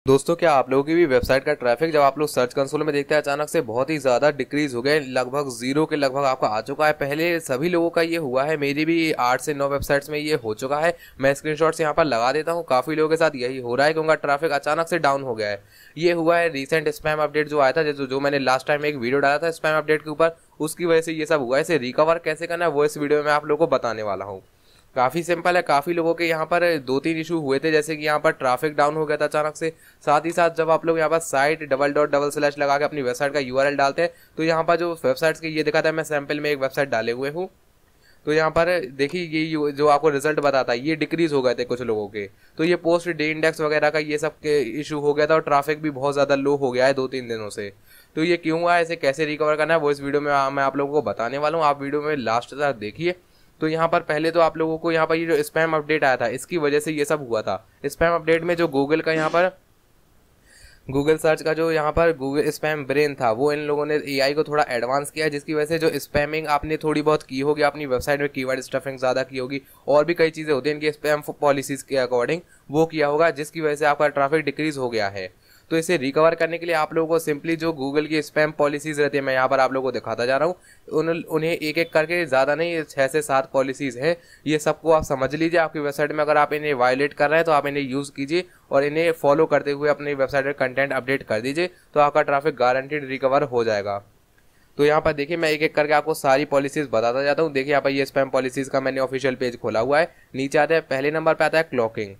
दोस्तों, क्या आप लोगों की भी वेबसाइट का ट्रैफिक जब आप लोग सर्च कंसोल में देखते हैं अचानक से बहुत ही ज़्यादा डिक्रीज हो गया, लगभग जीरो के लगभग आपका आ चुका है। पहले सभी लोगों का ये हुआ है, मेरी भी 8 से 9 वेबसाइट्स में ये हो चुका है। मैं स्क्रीनशॉट्स यहाँ पर लगा देता हूँ। काफ़ी लोगों के साथ यही हो रहा है कि उनका ट्रैफिक अचानक से डाउन हो गया है। ये हुआ है रिसेंट स्पैम अपडेट जो आया था, जो मैंने लास्ट टाइम एक वीडियो डाला था स्पैम अपडेट के ऊपर, उसकी वजह से ये सब हुआ है। इसे रिकवर कैसे करना है वो इस वीडियो में आप लोगों को बताने वाला हूँ। काफ़ी सिंपल है। काफ़ी लोगों के यहाँ पर 2-3 इशू हुए थे, जैसे कि यहाँ पर ट्रैफिक डाउन हो गया था अचानक से। साथ ही साथ जब आप लोग यहाँ पर site:// लगा के अपनी वेबसाइट का यूआरएल डालते हैं तो यहाँ पर जो वेबसाइट्स की ये दिखाता है, मैं सैंपल में एक वेबसाइट डाले हुए हूँ। तो यहाँ पर देखिए ये जो आपको रिजल्ट बताता है, ये डिक्रीज हो गए थे कुछ लोगों के। तो ये पोस्ट डे इंडेक्स वगैरह का ये सब के इशू हो गया था और ट्रैफिक भी बहुत ज़्यादा लो हो गया है 2-3 दिनों से। तो ये क्यों हुआ है, इसे कैसे रिकवर करना है वो इस वीडियो में मैं आप लोगों को बताने वाला हूँ। आप वीडियो में लास्ट तक देखिए। तो यहाँ पर पहले तो आप लोगों को यहाँ पर ये जो स्पैम अपडेट आया था, इसकी वजह से ये सब हुआ था। स्पैम अपडेट में जो गूगल का यहाँ पर गूगल सर्च का जो यहाँ पर गूगल स्पैम ब्रेन था, वो इन लोगों ने एआई को थोड़ा एडवांस किया, जिसकी वजह से जो स्पैमिंग आपने थोड़ी बहुत की होगी अपनी वेबसाइट में, कीवर्ड स्टफिंग ज़्यादा की होगी और भी कई चीज़ें होती हैं इनकी स्पैम पॉलिसीज़ के अकॉर्डिंग, वो किया होगा, जिसकी वजह से आपका ट्रैफिक डिक्रीज हो गया है। तो इसे रिकवर करने के लिए आप लोगों को सिंपली जो गूगल की स्पैम पॉलिसीज़ रहती है, मैं यहाँ पर आप लोगों को दिखाता जा रहा हूँ, उन्हें एक एक करके, ज़्यादा नहीं, 6 से 7 पॉलिसीज़ हैं। ये सबको आप समझ लीजिए आपकी वेबसाइट में। अगर आप इन्हें वायलेट कर रहे हैं तो आप इन्हें यूज़ कीजिए और इन्हें फॉलो करते हुए अपनी वेबसाइट में कंटेंट अपडेट कर दीजिए, तो आपका ट्रैफिक गारंटीड रिकवर हो जाएगा। तो यहाँ पर देखिए, मैं एक एक करके आपको सारी पॉलिसीज़ बताता जाता हूँ। देखिए यहाँ पर ये स्पैम पॉलिसीज़ का मैंने ऑफिशियल पेज खोला हुआ है। नीचे आते हैं, पहले नंबर पर आता है क्लॉकिंग।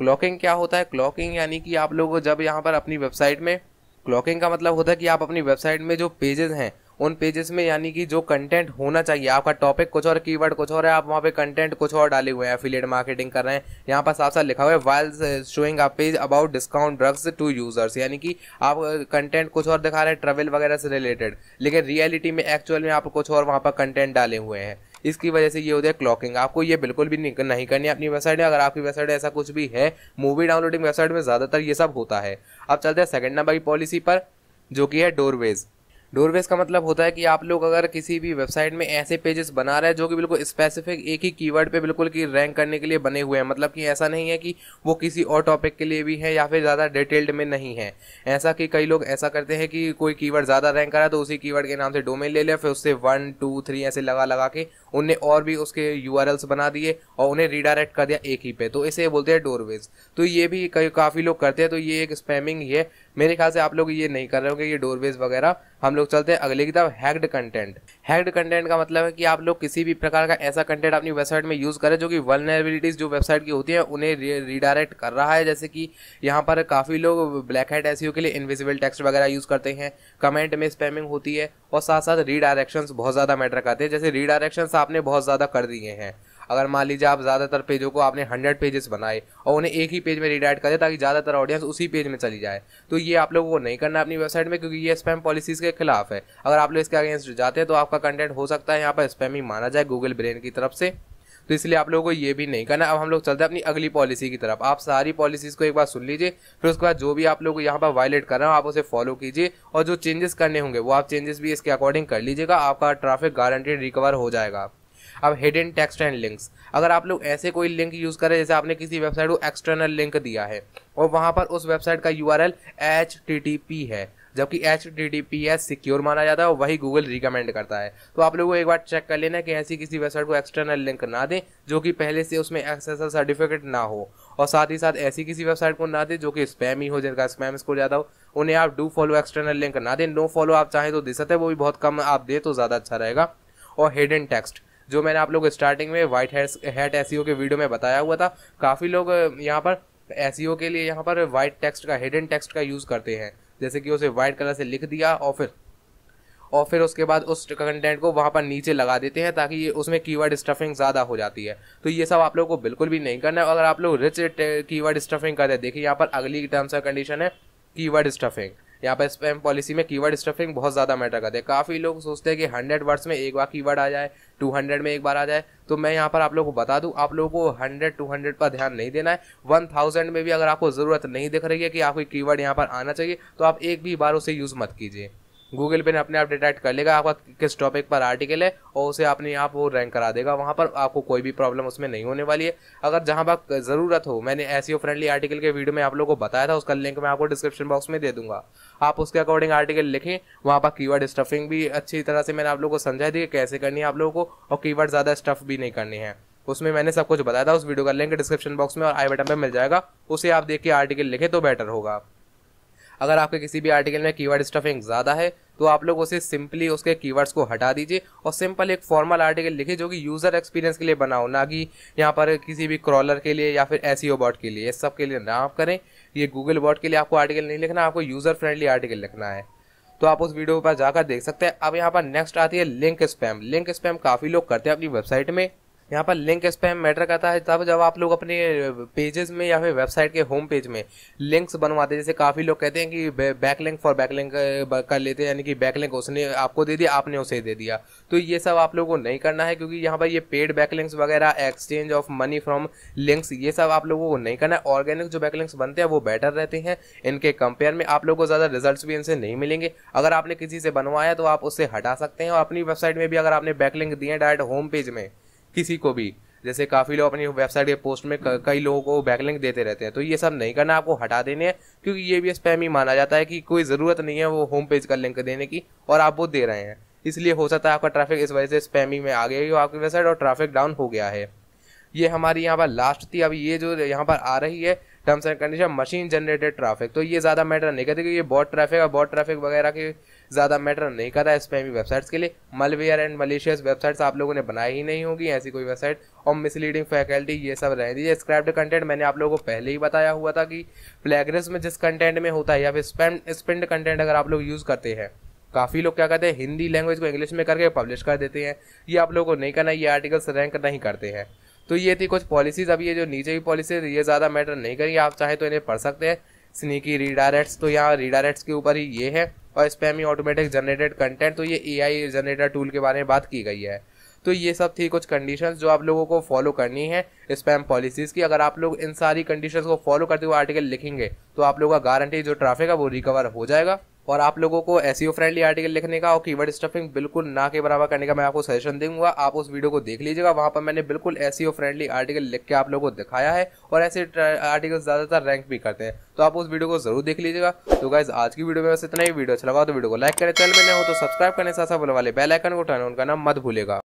क्लॉकिंग क्या होता है? क्लॉकिंग यानी कि आप लोग जब यहाँ पर अपनी वेबसाइट में, क्लॉकिंग का मतलब होता है कि आप अपनी वेबसाइट में जो पेजेस हैं, उन पेजेस में यानी कि जो कंटेंट होना चाहिए, आपका टॉपिक कुछ और, कीवर्ड कुछ और है, आप वहाँ पे कंटेंट कुछ और डाले हुए हैं, एफिलिएट मार्केटिंग कर रहे हैं। यहाँ पर साफ साफ लिखा हुआ है while showing a page about discount drugs to users, यानी कि आप कंटेंट कुछ और दिखा रहे हैं ट्रैवल वगैरह से रिलेटेड, लेकिन रियलिटी में एक्चुअल में आप कुछ और वहाँ पर कंटेंट डाले हुए हैं। इसकी वजह से ये होता है क्लॉकिंग। आपको ये बिल्कुल भी नहीं करनी है अपनी वेबसाइट में। अगर आपकी वेबसाइट ऐसा कुछ भी है, मूवी डाउनलोडिंग वेबसाइट में ज़्यादातर ये सब होता है। अब चलते हैं सेकंड नंबर की पॉलिसी पर, जो कि है डोरवेज। डोरवेज का मतलब होता है कि आप लोग अगर किसी भी वेबसाइट में ऐसे पेजेस बना रहे हैं जो कि बिल्कुल स्पेसिफिक एक ही कीवर्ड पे बिल्कुल की रैंक करने के लिए बने हुए हैं, मतलब कि ऐसा नहीं है कि वो किसी और टॉपिक के लिए भी है या फिर ज़्यादा डिटेल्ड में नहीं है। ऐसा कि कई लोग ऐसा करते हैं कि कोई कीवर्ड ज़्यादा रैंक करा तो उसी कीवर्ड के नाम से डोमेन ले लिया, फिर उससे 1, 2, 3 ऐसे लगा लगा के उनने और भी उसके यूआरएल्स बना दिए और उन्हें रीडायरेक्ट कर दिया एक ही पे। तो इसे बोलते हैं डोरवेज। तो ये भी काफ़ी लोग करते हैं, तो ये एक स्पैमिंग ही है। मेरे ख्याल से आप लोग ये नहीं कर रहे होंगे ये डोरवेज वगैरह। हम लोग चलते हैं अगले की तरफ, हैक्ड कंटेंट। हैक्ड कंटेंट का मतलब है कि आप लोग किसी भी प्रकार का ऐसा कंटेंट अपनी वेबसाइट में यूज़ करें जो कि वल्नरेबिलिटीज़ जो वेबसाइट की होती है उन्हें रीडायरेक्ट कर रहा है। जैसे कि यहाँ पर काफ़ी लोग ब्लैक हैट एसईओ के लिए इनविजिबल टेक्स्ट वगैरह यूज़ करते हैं, कमेंट में स्पैमिंग होती है, और साथ साथ रीडायरेक्शंस बहुत ज़्यादा मैटर करते हैं। जैसे रीडायरेक्शंस आपने बहुत ज़्यादा कर दिए हैं, अगर मान लीजिए आप ज़्यादातर पेजों को आपने 100 पेजेस बनाए और उन्हें एक ही पेज में रीडायरेक्ट कर दिया ताकि ज़्यादातर ऑडियंस उसी पेज में चली जाए, तो ये आप लोगों को नहीं करना अपनी वेबसाइट में, क्योंकि ये स्पैम पॉलिसीज़ के खिलाफ है। अगर आप लोग इसके अगेंस्ट जाते हैं तो आपका कंटेंट हो सकता है यहाँ पर स्पैमी माना जाए गूगल ब्रेन की तरफ से। तो इसलिए आप लोगों को ये भी नहीं करना। अब हम लोग चलते हैं अपनी अगली पॉलिसी की तरफ। आप सारी पॉलिसीज़ को एक बार सुन लीजिए, फिर उसके बाद जो भी आप लोग यहाँ पर वायलेट कर रहे हो आप उसे फॉलो कीजिए, और जो चेंजेस करने होंगे वो आप चेंजेस भी इसके अकॉर्डिंग कर लीजिएगा। आपका ट्रैफिक गारंटेड रिकवर हो जाएगा। अब हिडन टेक्स्ट एंड लिंक्स। अगर आप लोग ऐसे कोई लिंक यूज़ करें, जैसे आपने किसी वेबसाइट को एक्सटर्नल लिंक दिया है और वहाँ पर उस वेबसाइट का यूआरएल HTTP है, जबकि HTTPS सिक्योर माना जाता है और वही गूगल रिकमेंड करता है, तो आप लोगों को एक बार चेक कर लेना कि ऐसी किसी वेबसाइट को एक्सटर्नल लिंक ना दें जो कि पहले से उसमें SSL सर्टिफिकेट ना हो, और साथ ही साथ ऐसी किसी वेबसाइट को ना दें जो कि स्पैम ही हो, जिनका स्पैम स्कोर ज़्यादा हो। उन्हें आप डू फॉलो एक्सटर्नल लिंक ना दें। नो फॉलो आप चाहें तो दे सकते हैं, वो भी बहुत कम आप दे तो ज़्यादा अच्छा रहेगा। और हिडन टेक्स्ट, जो मैंने आप लोग स्टार्टिंग में वाइट हैट एसईओ के वीडियो में बताया हुआ था, काफ़ी लोग यहाँ पर एसईओ के लिए यहाँ पर वाइट टेक्स्ट का, हिडन टेक्स्ट का यूज़ करते हैं। जैसे कि उसे वाइट कलर से लिख दिया और फिर उसके बाद उस कंटेंट को वहाँ पर नीचे लगा देते हैं ताकि ये उसमें कीवर्ड स्टफिंग ज़्यादा हो जाती है। तो ये सब आप लोगों को बिल्कुल भी नहीं करना है। अगर आप लोग रिच कीवर्ड स्टफिंग करते हैं, देखिए यहाँ पर अगली टर्म्स एंड कंडीशन है कीवर्ड स्टफिंग। यहाँ पर स्पैम पॉलिसी में कीवर्ड स्टफिंग बहुत ज़्यादा मैटर करते हैं। काफ़ी लोग सोचते हैं कि 100 वर्ड्स में एक बार कीवर्ड आ जाए, 200 में एक बार आ जाए। तो मैं यहाँ पर आप लोगों को बता दूँ, आप लोगों को 100-200 पर ध्यान नहीं देना है। 1000 में भी अगर आपको ज़रूरत नहीं दिख रही है कि आपको कीवर्ड यहाँ पर आना चाहिए, तो आप एक भी बार उसे यूज़ मत कीजिए। गूगल पे अपने आप डिटेक्ट कर लेगा आपका किस टॉपिक पर आर्टिकल है और उसे अपने आप वो रैंक करा देगा वहाँ पर। आपको कोई भी प्रॉब्लम उसमें नहीं होने वाली है। अगर जहाँ पर ज़रूरत हो, मैंने एसईओ फ्रेंडली आर्टिकल के वीडियो में आप लोगों को बताया था, उसका लिंक मैं आपको डिस्क्रिप्शन बॉक्स में दे दूंगा। आप उसके अकॉर्डिंग आर्टिकल लिखें। वहाँ पर कीवर्ड स्टफिंग भी अच्छी तरह से मैंने आप लोगों को समझा दी कैसे करनी है आप लोगों को, और कीवर्ड ज़्यादा स्टफ भी नहीं करनी है। उसमें मैंने सब कुछ बताया था। उस वीडियो का लिंक डिस्क्रिप्शन बॉक्स में और आई बटन पे मिल जाएगा, उसे आप देख के आर्टिकल लिखें तो बेटर होगा। अगर आपके किसी भी आर्टिकल में कीवर्ड स्टफिंग ज़्यादा है तो आप लोग उसे सिंपली उसके कीवर्ड्स को हटा दीजिए और सिंपल एक फॉर्मल आर्टिकल लिखिए जो कि यूज़र एक्सपीरियंस के लिए बना हो, ना कि यहाँ पर किसी भी क्रॉलर के लिए या फिर एसईओ बॉट के लिए। इस सब के लिए ना आप करें। ये गूगल बॉट के लिए आपको आर्टिकल नहीं लिखना, आपको यूज़र फ्रेंडली आर्टिकल लिखना है। तो आप उस वीडियो पर जाकर देख सकते हैं। अब यहाँ पर नेक्स्ट आती है लिंक स्पैम। लिंक स्पैम काफ़ी लोग करते हैं अपनी वेबसाइट में। यहाँ पर लिंक स्पैम मैटर करता है तब जब आप लोग अपने पेजेस में या फिर वेबसाइट के होम पेज में लिंक्स बनवाते हैं। जैसे काफ़ी लोग कहते हैं कि बैकलिंक फॉर बैकलिंक कर लेते हैं, यानी कि बैकलिंक उसने आपको दे दिया, आपने उसे दे दिया। तो ये सब आप लोगों को नहीं करना है, क्योंकि यहाँ पर ये पेड बैकलिंक्स वगैरह, exchange of money from links, ये सब आप लोगों को नहीं करना है। ऑर्गेनिक जो बैकलिंक्स बनते हैं वो बेटर रहते हैं इनके कंपेयर में। आप लोगों को ज़्यादा रिजल्ट्स भी इनसे नहीं मिलेंगे। अगर आपने किसी से बनवाया तो आप उससे हटा सकते हैं। और अपनी वेबसाइट में भी अगर आपने बैकलिंक दिए डायरेक्ट होम पेज में किसी को भी, जैसे काफ़ी लोग अपनी वेबसाइट के पोस्ट में कई लोगों को बैकलिंक देते रहते हैं, तो ये सब नहीं करना, आपको हटा देने हैं। क्योंकि ये भी स्पैम ही माना जाता है कि कोई ज़रूरत नहीं है वो होम पेज का लिंक देने की और आप वो दे रहे हैं। इसलिए हो सकता है आपका ट्रैफिक इस वजह से स्पैमी में आ गया हो आपकी वेबसाइट और ट्रैफिक डाउन हो गया है। ये हमारी यहाँ पर लास्ट थी। अब ये जो यहाँ पर आ रही है terms and condition, machine generated traffic, तो ये ज़्यादा मैटर नहीं करती, क्योंकि ये बॉट ट्रैफिक और बॉट ट्रैफिक वगैरह के ज़्यादा मैटर नहीं करता है स्पैमी वेबसाइट्स के लिए। मलवेयर एंड मलेशियस वेबसाइट्स आप लोगों ने बनाई ही नहीं होगी ऐसी कोई वेबसाइट। और मिसलीडिंग फैकल्टी ये सब रह दीजिए। स्क्रैप्ड कंटेंट मैंने आप लोगों को पहले ही बताया हुआ था कि प्लेगरिज्म जिस कंटेंट में होता है या फिर स्पिन्ड कंटेंट अगर आप लोग यूज़ करते हैं, काफ़ी लोग क्या करते हैं हिंदी लैंग्वेज को इंग्लिश में करके पब्लिश कर देते हैं। ये आप लोगों को नहीं करना, ये आर्टिकल्स रैंक नहीं करते हैं। तो ये थी कुछ पॉलिसीज़। अब ये जो नीचे की पॉलिसीज ये ज़्यादा मैटर नहीं करेंगी, आप चाहे तो इन्हें पढ़ सकते हैं। स्नीकी रीडायरेक्ट्स, तो यहाँ रीडायरेक्ट्स के ऊपर ही ये है। और स्पैमी ऑटोमेटिक जनरेटेड कंटेंट, तो ये एआई जनरेटर टूल के बारे में बात की गई है। तो ये सब थी कुछ कंडीशंस जो आप लोगों को फॉलो करनी है स्पैम पॉलिसीज़ की। अगर आप लोग इन सारी कंडीशंस को फॉलो करते हुए आर्टिकल लिखेंगे तो आप लोगों का गारंटी जो ट्रैफिक है वो रिकवर हो जाएगा। और आप लोगों को एसईओ फ्रेंडली आर्टिकल लिखने का और कीवर्ड स्टफिंग बिल्कुल ना के बराबर करने का मैं आपको सजेशन दूंगा। आप उस वीडियो को देख लीजिएगा, वहाँ पर मैंने बिल्कुल एसईओ फ्रेंडली आर्टिकल लिख के आप लोगों को दिखाया है और ऐसे आर्टिकल ज़्यादातर रैंक भी करते हैं। तो आप उस वीडियो को जरूर देख लीजिएगा। तो गाइस आज की वीडियो में बस इतना ही। वीडियो अच्छा लगा तो वीडियो को लाइक करें, चैनल में नए हो तो सब्सक्राइब करने साथ साथ वाले बेल आइकन को टर्न ऑन करना मत भूलेगा।